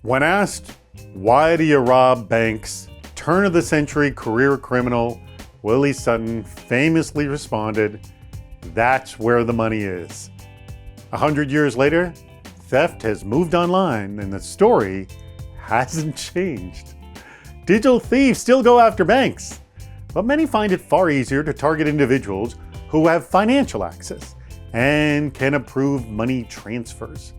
When asked, why do you rob banks? Turn-of-the-century career criminal Willie Sutton famously responded, "That's where the money is." 100 years later, theft has moved online and the story hasn't changed. Digital thieves still go after banks, but many find it far easier to target individuals who have financial access and can approve money transfers.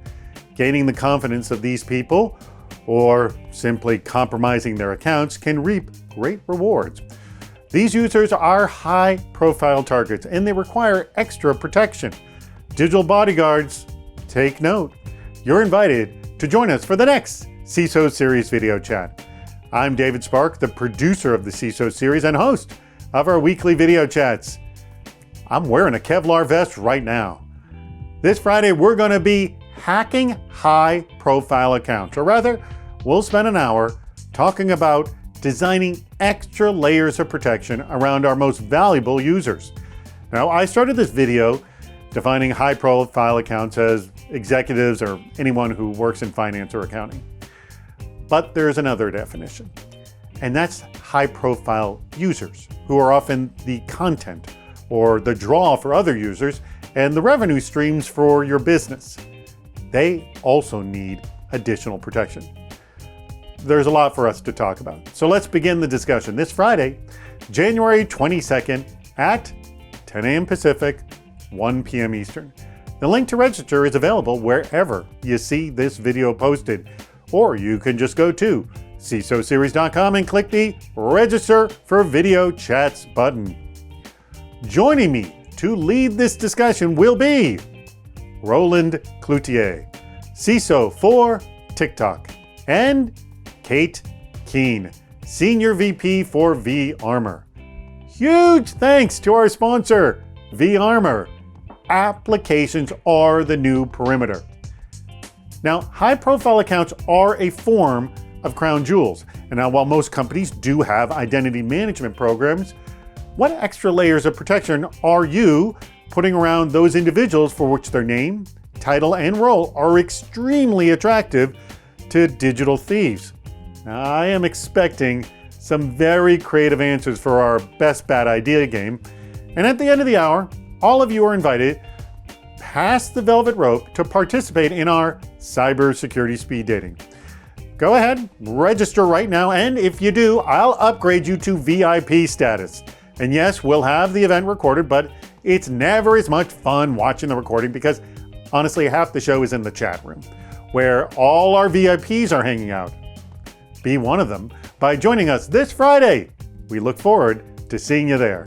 Gaining the confidence of these people, or simply compromising their accounts, can reap great rewards. These users are high-profile targets and they require extra protection. Digital bodyguards, take note. You're invited to join us for the next CISO Series Video Chat. I'm David Spark, the producer of the CISO Series and host of our weekly video chats. I'm wearing a Kevlar vest right now. This Friday, we're going to be hacking high-profile accounts, or rather, we'll spend an hour talking about designing extra layers of protection around our most valuable users. Now, I started this video defining high-profile accounts as executives or anyone who works in finance or accounting. But there's another definition, and that's high-profile users, who are often the content or the draw for other users and the revenue streams for your business. They also need additional protection. There's a lot for us to talk about. So let's begin the discussion this Friday, January 22nd at 10 a.m. Pacific, 1 p.m. Eastern. The link to register is available wherever you see this video posted, or you can just go to CISOseries.com and click the Register for Video Chats button. Joining me to lead this discussion will be Roland Cloutier, CISO for TikTok, and Kate Kuehn, Senior VP for vArmour. Huge thanks to our sponsor, vArmour. Applications are the new perimeter. Now, high-profile accounts are a form of crown jewels. And now, while most companies do have identity management programs, what extra layers of protection are you putting around those individuals for which their name, title, and role are extremely attractive to digital thieves? Now, I am expecting some very creative answers for our best bad idea game. And at the end of the hour, all of you are invited past the velvet rope to participate in our cybersecurity speed dating. Go ahead, register right now, and if you do, I'll upgrade you to VIP status. And yes, we'll have the event recorded, but it's never as much fun watching the recording because honestly, half the show is in the chat room, where all our VIPs are hanging out. Be one of them by joining us this Friday. We look forward to seeing you there.